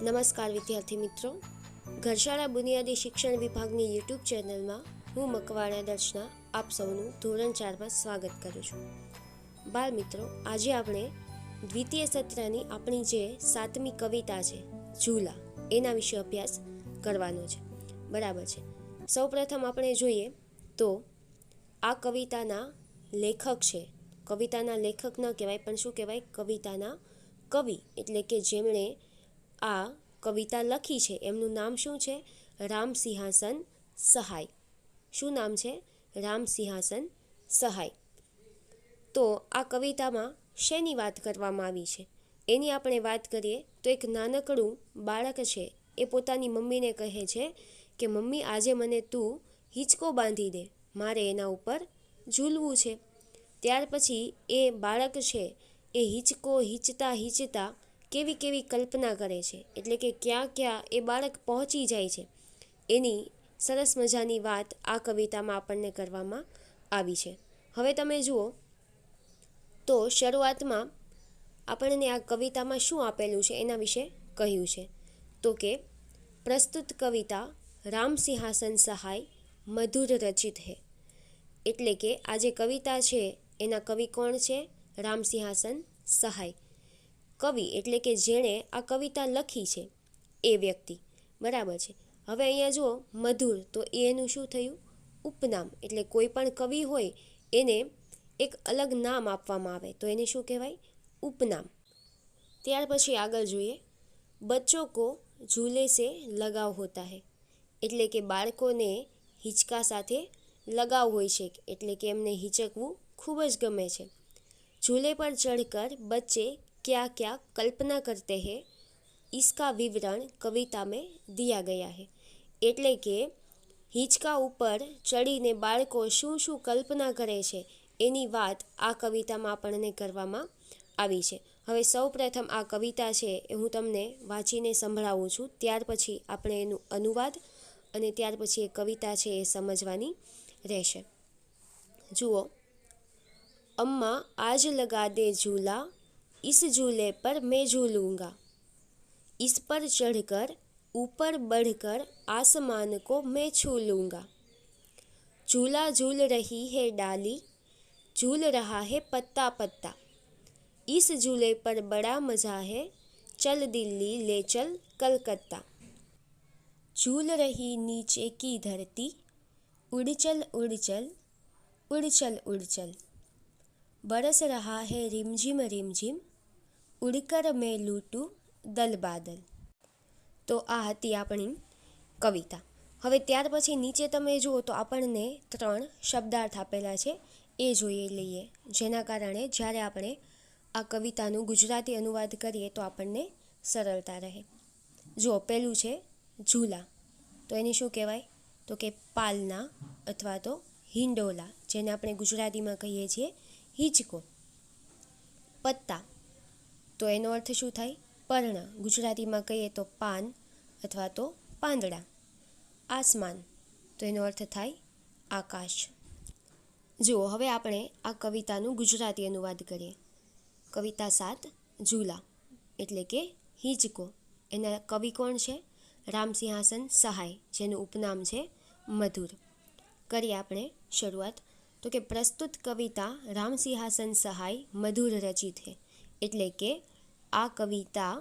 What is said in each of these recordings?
નમસ્કાર વિદ્યાર્થી મિત્રો, ઘરશાળા બુનિયાદી શિક્ષણ વિભાગની યુટ્યુબ ચેનલમાં હું મકવાણા દર્શના આપ સૌનું ધોરણ 4માં સ્વાગત કરું છું. બાળ મિત્રો, આજે આપણે દ્વિતીય સત્રની આપણી જે 7મી કવિતા છે ઝૂલા, એના વિશે અભ્યાસ કરવાનો છે. બરાબર છે. સૌપ્રથમ આપણે જોઈએ તો આ કવિતાના લેખક છે. કવિતાના લેખક ન કહેવાય પણ શું કહેવાય, કવિતાના કવિ, એટલે કે જેમણે આ કવિતા લખી છે એમનું નામ શું છે? રામ સિંહાસન સહાય. શું નામ છે? રામ સિંહાસન સહાય. તો આ કવિતામાં શેની વાત કરવામાં આવી છે એની આપણે વાત કરીએ તો એક નાનકડું બાળક છે એ પોતાની મમ્મીને કહે છે કે મમ્મી, આજે મને તું હિંચકો બાંધી દે, મારે એના ઉપર ઝૂલવું છે. ત્યાર પછી એ બાળક છે એ હિંચકો હિંચતા હિંચતા કેવી કેવી કલ્પના કરે છે, એટલે કે ક્યાં ક્યાં એ બાળક પહોંચી જાય છે, એની સરસ મજાની વાત આ કવિતામાં આપણને કરવામાં આવી છે. હવે તમે જુઓ તો શરૂઆતમાં આપણને આ કવિતામાં શું આપેલું છે એના વિશે કહ્યું છે તો કે પ્રસ્તુત કવિતા રામ સિંહાસન સહાય મધુર રચિત હે. એટલે કે આ જે કવિતા છે એના કવિ કોણ છે? રામ સિંહાસન સહાય. કવિ એટલે કે જેણે આ કવિતા લખી છે એ વ્યક્તિ. બરાબર છે. હવે અહીંયા જુઓ મધુર, તો એનું શું થયું? ઉપનામ. એટલે કોઈ પણ કવિ હોય એને એક અલગ નામ આપવામાં આવે તો એને શું કહેવાય? ઉપનામ. ત્યાર પછી આગળ જોઈએ, બચ્ચો કો ઝૂલે સે લગાવ હોતા હૈ. એટલે કે બાળકોને હિંચકા સાથે લગાવ હોય છે, એટલે કે એમને હિંચકવું ખૂબ જ ગમે છે. झूले पर चढ़कर बच्चे क्या क्या कल्पना करते हैं, इसका विवरण कविता में दिया गया है. એટલે કે હિંચકા ઉપર ચડીને બાળકો શું શું કલ્પના કરે છે એની વાત આ કવિતામાં આપણને કરવામાં આવી છે. હવે સૌ પ્રથમ આ કવિતા છે એ હું તમને વાંચીને સંભળાવું છું, ત્યાર પછી આપણે એનું અનુવાદ અને ત્યાર પછી એ કવિતા છે એ સમજવાની રહેશે. જુઓ, अम्मा आज लगा दे झूला, इस झूले पर मैं झूलूंगा, इस पर चढ़कर ऊपर बढ़कर आसमान को मैं छू लूँगा, झूला झूल रही है डाली, झूल रहा है पत्ता पत्ता, इस झूले पर बड़ा मज़ा है, चल दिल्ली ले चल कलकत्ता, झूल रही नीचे की धरती, उड़ चल उड़ चल उड़ चल उड़ चल, बरस रहा है रिमझिम रिमझिम, उड़कर मैं लूटूं दल बादल. તો આ હતી આપણી કવિતા. હવે ત્યાર પછી નીચે તમે જુઓ તો આપણને 3 શબ્દાર્થ આપેલા છે એ જોઈ લઈએ, જેના કારણે જ્યારે આપણે આ કવિતાનું ગુજરાતી અનુવાદ કરીએ તો આપણને સરળતા રહે. જુઓ, પહેલું છે ઝૂલા. તો એને શું કહેવાય? તો કે પાલના અથવા તો હિંડોલા, જેને આપણે ગુજરાતીમાં કહીએ છીએ હિંચકો. પત્તા, તો એનો અર્થ શું થાય? પર્ણ, ગુજરાતીમાં કહીએ તો પાન અથવા તો પાંદડા. આસમાન, તો એનો અર્થ થાય આકાશ. જુઓ, હવે આપણે આ કવિતાનું ગુજરાતી અનુવાદ કરીએ. કવિતા 7 ઝૂલા એટલે કે હિંચકો. એના કવિ કોણ છે? રામ સિંહાસન સહાય, જેનું ઉપનામ છે મધુર. કરીએ આપણે શરૂઆત. તો કે પ્રસ્તુત કવિતા રામ સિંહાસન સહાય મધુર રચિત હે. એટલે કે આ કવિતા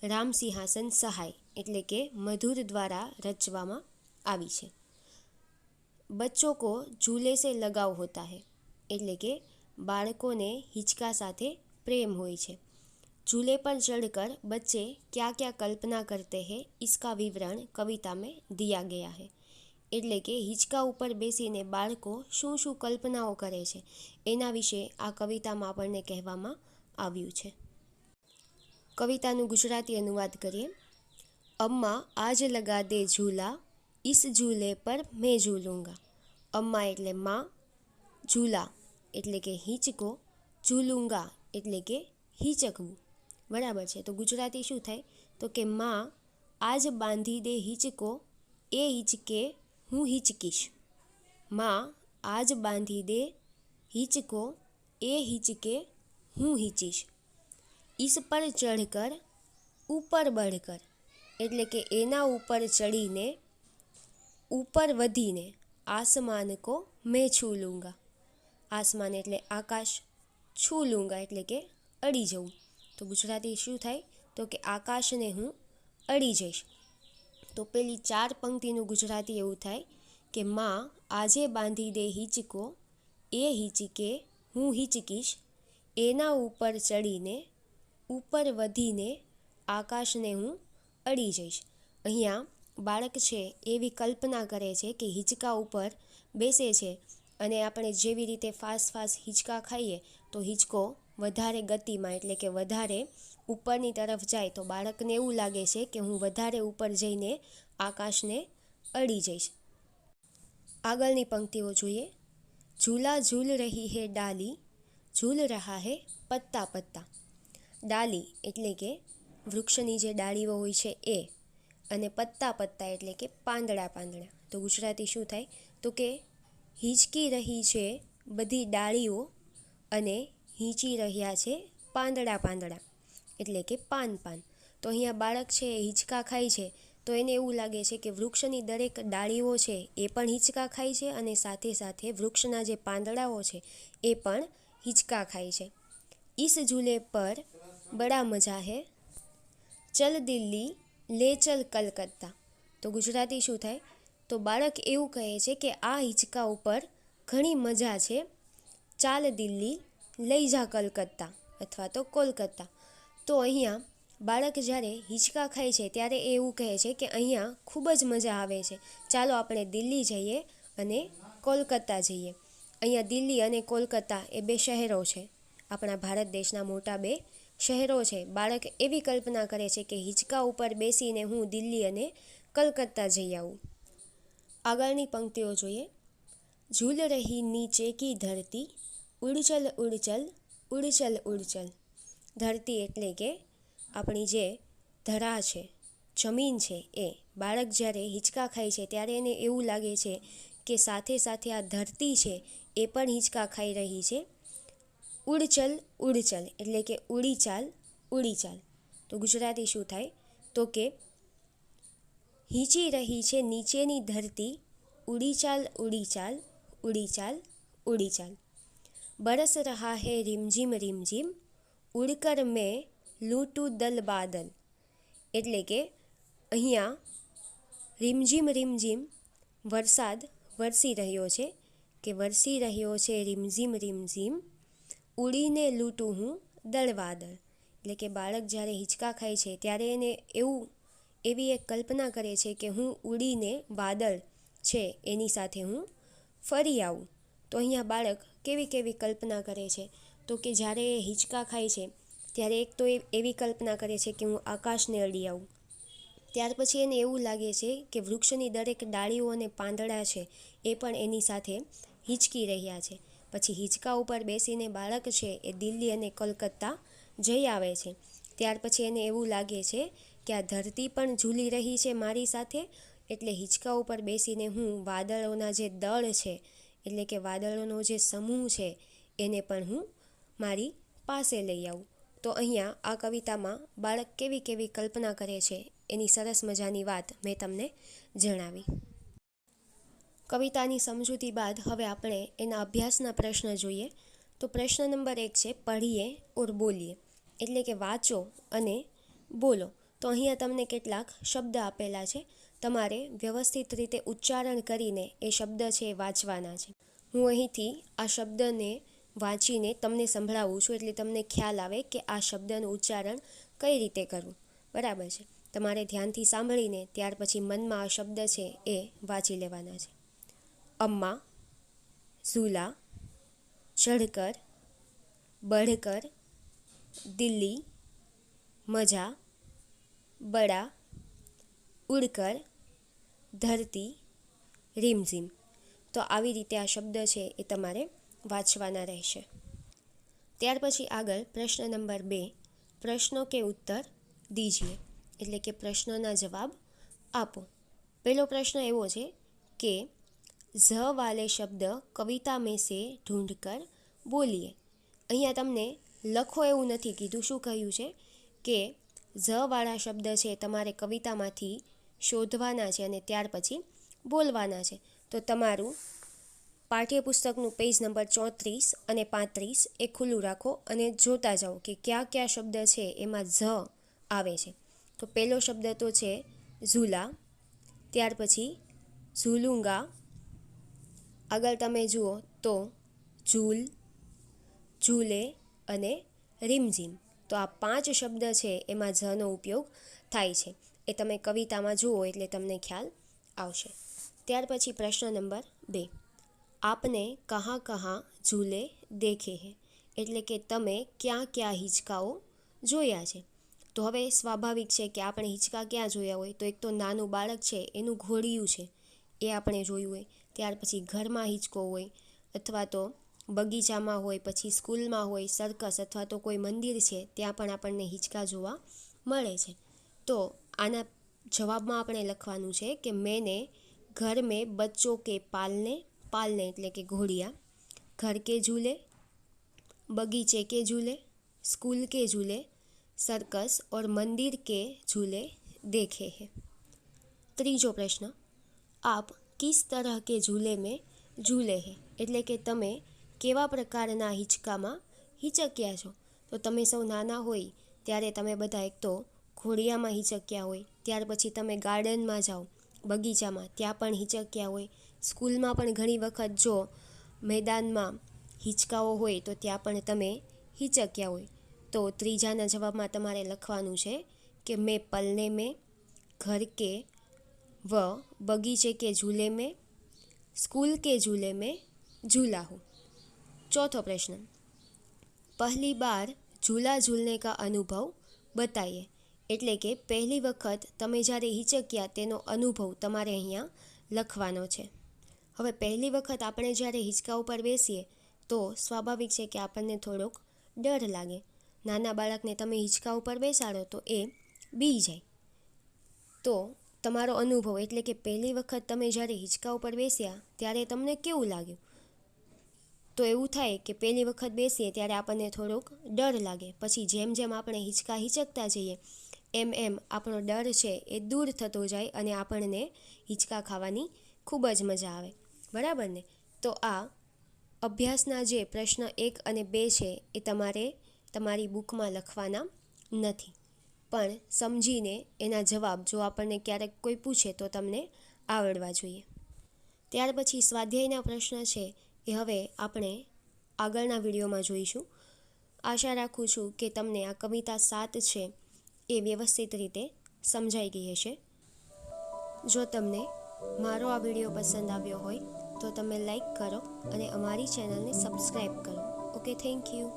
રામ સિંહાસન સહાય એટલે કે મધુર દ્વારા રચવામાં આવી છે. બચ્ચો કો ઝૂલે સે લગાવ હોતા હૈ. એટલે કે બાળકોને હિંચકા સાથે પ્રેમ હોય છે. झूले पर चढ़कर बच्चे क्या क्या कल्पना करते हैं, इसका विवरण कविता में दिया गया है. એટલે કે હિંચકા ઉપર બેસીને બાળકો શું શું કલ્પનાઓ કરે છે એના વિશે આ કવિતામાં આપણને કહેવામાં આવ્યું છે. કવિતાનું ગુજરાતી અનુવાદ કરીએ. અમ્મા આજ લગા દે ઝૂલા, ઇસ ઝૂલે પર મેં ઝૂલુંગા. અમ્મા એટલે માં, ઝૂલા એટલે કે હિંચકો, ઝૂલુંગા એટલે કે હિંચકવું. બરાબર છે. તો ગુજરાતી શું થાય? તો કે માં આજ બાંધી દે હિંચકો, એ હિંચકે હું હિંચકીશ. માં આજ બાંધી દે હિંચકો, એ હિંચકે હું હિંચીશ. इस पर चढ़कर ऊपर बढ़कर, એટલે કે એના ઉપર ચડીને, ઉપર વધીને, આસમાન કો મેં છૂ લૂંગા. આસમાન એટલે આકાશ, છૂ લૂંગા એટલે કે અડી જવું. તો ગુજરાતી શું થાય? તો કે આકાશને હું અડી જઈશ. તો પેલી 4 પંક્તિનું ગુજરાતી એવું થાય કે માં આજે બાંધી દે હિંચકો, એ હિંચકે હું હિંચકીશ, એના ઉપર ચડીને, ઉપર વધીને, આકાશને હું અડી જઈશ. અહીંયા બાળક છે એવી કલ્પના કરે છે કે હિંચકા ઉપર બેસે છે અને આપણે જેવી રીતે ફાસ્ટ હિંચકા ખાઈએ તો હિંચકો વધારે ગતિમાં એટલે કે વધારે ઉપરની તરફ જાય તો બાળકને એવું લાગે છે કે હું વધારે ઉપર જઈને આકાશને અડી જઈશ. આગળની પંક્તિઓ જોઈએ. ઝૂલા ઝૂલ રહી હે ડાલી, ઝૂલ રહા હે પત્તા પત્તા. ડાલી એટલે કે વૃક્ષની જે ડાળીઓ હોય છે એ, અને પત્તા પત્તા એટલે કે પાંદડા પાંદડા. તો ગુજરાતી શું થાય? તો કે હિંચકી રહી છે બધી ડાળીઓ અને હિંચી રહ્યા છે પાંદડા પાંદડા એટલે કે પાન પાન. તો અહીંયા બાળક છે એ હિંચકા ખાય છે તો એને એવું લાગે છે કે વૃક્ષની દરેક ડાળીઓ છે એ પણ હિંચકા ખાય છે અને સાથે સાથે વૃક્ષના જે પાંદડાઓ છે એ પણ હિંચકા ખાય છે. ઇસ ઝૂલે પર બડા મજા હે, ચલ દિલ્હી લે ચલ કલકત્તા. તો ગુજરાતી શું થાય? તો બાળક એવું કહે છે કે આ હિંચકા ઉપર ઘણી મજા છે, ચાલ દિલ્હી લઈ જા કલકત્તા અથવા તો કોલકાતા. તો અહીંયા બાળક જ્યારે હિંચકા ખાય છે ત્યારે એ એવું કહે છે કે અહીંયા ખૂબ જ મજા આવે છે, ચાલો આપણે દિલ્હી જઈએ અને કોલકાતા જઈએ. અહીંયા દિલ્હી અને કોલકાતા એ 2 શહેરો છે, આપણા ભારત દેશના મોટા 2 શહેરો છે. બાળક એવી કલ્પના કરે છે કે હિંચકા ઉપર બેસીને હું દિલ્હી અને કલકત્તા જઈ આવું. આગળની પંક્તિઓ જોઈએ. ઝૂલ રહી નીચે કી ધરતી, ઉડચલ ઉડચલ ઉડચલ ઉડચલ. ધરતી એટલે કે આપણી જે ધરા છે, જમીન છે એ. બાળક જ્યારે હિંચકા ખાય છે ત્યારે એને એવું લાગે છે કે સાથે સાથે આ ધરતી છે એ પણ હિંચકા ખાઈ રહી છે. ઉડચલ ઉડચલ એટલે કે ઉડી ચાલ ઉડી ચાલ. તો ગુજરાતી શું થાય? તો કે હિંચી રહી છે નીચેની ધરતી, ઉડી ચાલ ઉડી ચાલ ઉડી ચાલ ઉડી ચાલ. બરસ રહા હે રીમઝીમ રીમઝીમ, ઉડકર મેં લૂંટું દલ બાદલ. એટલે કે અહીંયા રીમઝીમ રીમઝીમ વરસાદ વરસી રહ્યો છે કે વરસી રહ્યો છે રીમઝીમ રીમઝીમ, ઉડીને લૂંટું હું દળ વાદળ. એટલે કે બાળક જ્યારે હિંચકા ખાય છે ત્યારે એને એવી એક કલ્પના કરે છે કે હું ઉડીને વાદળ છે એની સાથે હું ફરી આવું. તો અહીંયા બાળક કેવી કલ્પના કરે છે? તો કે જ્યારે એ હિંચકા ખાય છે ત્યારે એક તો એવી કલ્પના કરે છે કે હું આકાશને અડી આવું. ત્યાર પછી એને એવું લાગે છે કે વૃક્ષની દરેક ડાળીઓ અને પાંદડા છે એ પણ એની સાથે હિંચકી રહ્યા છે. પછી હિંચકા ઉપર બેસીને બાળક છે એ દિલ્હી અને કોલકાતા જઈ આવે છે. ત્યાર પછી એને એવું લાગે છે કે આ ધરતી પણ ઝૂલી રહી છે મારી સાથે, એટલે હિંચકા ઉપર બેસીને હું વાદળોના જે દળ છે એટલે કે વાદળોનો જે સમૂહ છે એને પણ હું મારી પાસે લઈ આવું. તો અહીંયા આ કવિતામાં બાળક કેવી કલ્પના કરે છે એની સરસ મજાની વાત મેં તમને જણાવી. કવિતાની સમજૂતી બાદ હવે આપણે એના અભ્યાસના પ્રશ્ન જોઈએ. તો પ્રશ્ન નંબર 1 છે પઢીએ ઓર બોલીએ, એટલે કે વાંચો અને બોલો. તો અહીંયા તમને કેટલાક શબ્દ આપેલા છે, તમારે વ્યવસ્થિત રીતે ઉચ્ચારણ કરીને એ શબ્દ છે એ વાંચવાના છે. હું અહીંથી આ શબ્દને વાંચીને તમને સંભળાવું છું એટલે તમને ખ્યાલ આવે કે આ શબ્દનું ઉચ્ચારણ કઈ રીતે કરવું. બરાબર છે? તમારે ધ્યાનથી સાંભળીને ત્યાર પછી મનમાં આ શબ્દ છે એ વાંચી લેવાના છે. અમ્મા, ઝૂલા, ચઢકર, बढ़कर, દિલ્હી, મજા, બડા, ઉડકર, ધરતી, રીમઝીમ. તો આવી રીતે આ શબ્દ છે એ તમારે વાંચવાના રહેશે. ત્યાર પછી આગળ પ્રશ્ન નંબર 2, પ્રશ્નો કે ઉત્તર દીજીએ, એટલે કે પ્રશ્નોના જવાબ આપો. પહેલો પ્રશ્ન એવો છે કે ઝ વાલે શબ્દ કવિતા મેં સે ઢૂંઢ કર બોલીએ. અહીંયા તમને લખો એવું નથી કીધું. શું કહ્યું છે કે ઝવાળા શબ્દ છે તમારે કવિતામાંથી શોધવાના છે અને ત્યાર પછી બોલવાના છે. તો તમારું પાઠ્યપુસ્તકનું પેજ નંબર 34 અને 35 એ ખુલ્લું રાખો અને જોતા જાઓ કે કયા કયા શબ્દ છે એમાં ઝ આવે છે. તો પહેલો શબ્દ તો છે ઝૂલા, ત્યાર પછી ઝૂલુંગા, આગળ તમે જુઓ તો ઝૂલ, ઝૂલે અને રીમઝીમ. તો આ 5 શબ્દ છે એમાં ઝનો ઉપયોગ થાય છે. એ તમે કવિતામાં જુઓ એટલે તમને ખ્યાલ આવશે. ત્યાર પછી પ્રશ્ન નંબર 2, આપને કહા કહા ઝૂલે દેખે હે, એટલે કે તમે ક્યાં ક્યાં હિંચકાઓ જોયા છે. તો હવે સ્વાભાવિક છે કે આપણે હિંચકા ક્યાં જોયા હોય, તો એક તો નાનું બાળક છે એનું ઘોડિયું છે એ આપણે જોયું હોય, ત્યાર પછી ઘરમાં હિંચકો હોય, અથવા તો બગીચામાં હોય, પછી સ્કૂલમાં હોય, સર્કસ અથવા તો કોઈ મંદિર છે ત્યાં પણ આપણને હિંચકા જોવા મળે છે. તો આના જવાબમાં આપણે લખવાનું છે કે મેને ઘર મેં બચ્ચો કે પાલને, પાલને એટલે કે ઘોડિયા, ઘર કે ઝૂલે, બગીचे के झूले, स्कूल के झूले, सर्कस और मंदिर के झूले देखे हैं. ત્રીજો પ્રશ્ન, आप किस तरह के झूले में झूले हैं, એટલે કે તમે કેવા પ્રકારના હિંચકામાં હિંચક્યા છો. તો તમે સૌ નાના હોય ત્યારે તમે બધા એક તો ઘોડિયામાં હિંચક્યા હોય, ત્યાર પછી તમે ગાર્ડનમાં જાઓ, બગીચામાં, ત્યાં પણ હિંચક્યા હોય, સ્કૂલમાં પણ ઘણી વખત જો મેદાનમાં હિંચકાઓ હોય તો ત્યાં પણ તમે હિંચક્યા હોય. તો ત્રીજાના જવાબમાં તમારે લખવાનું છે કે મેં પલને મેં, ઘર કે व बगीचे के झूले में, स्कूल के झूले में झूला हूँ. चौथो प्रश्न, पहली बार झूला झूलने का अनुभव बताइए, એટલે કે પહેલી વખત તમે જ્યારે હિંચક્યા તેનો અનુભવ તમારે અહીંયા લખવાનો છે. હવે પહેલી વખત આપણે જ્યારે હિંચકા ઉપર બેસીએ તો સ્વાભાવિક છે કે આપણને થોડોક ડર લાગે. નાના બાળકને તમે હિંચકા ઉપર બેસાડો તો એ બી જાય. તો તમારો અનુભવ એટલે કે પહેલી વખત તમે જ્યારે હિંચકા ઉપર બેસ્યા ત્યારે તમને કેવું લાગ્યું. તો એવું થાય કે પહેલી વખત બેસીએ ત્યારે આપણને થોડોક ડર લાગે, પછી જેમ જેમ આપણે હિંચકા હિંચકતા જઈએ એમ એમ આપણો ડર છે એ દૂર થતો જાય અને આપણને હિંચકા ખાવાની ખૂબ જ મજા આવે. બરાબર ને. તો આ અભ્યાસના જે પ્રશ્ન 1 અને 2 છે એ તમારે તમારી બુકમાં લખવાના નથી, પણ સમજીને એના જવાબ જો આપણને ક્યારેક કોઈ પૂછે તો તમને આવડવા જોઈએ. ત્યાર પછી સ્વાધ્યાયના પ્રશ્ન છે એ હવે આપણે આગળના વિડીયોમાં જોઈશું. આશા રાખું છું કે તમને આ કવિતા 7 છે એ વ્યવસ્થિત રીતે સમજાઈ ગઈ હશે. જો તમને મારો આ વિડીયો પસંદ આવ્યો હોય તો તમે લાઈક કરો અને અમારી ચેનલને સબસ્ક્રાઈબ કરો. Okay, thank you.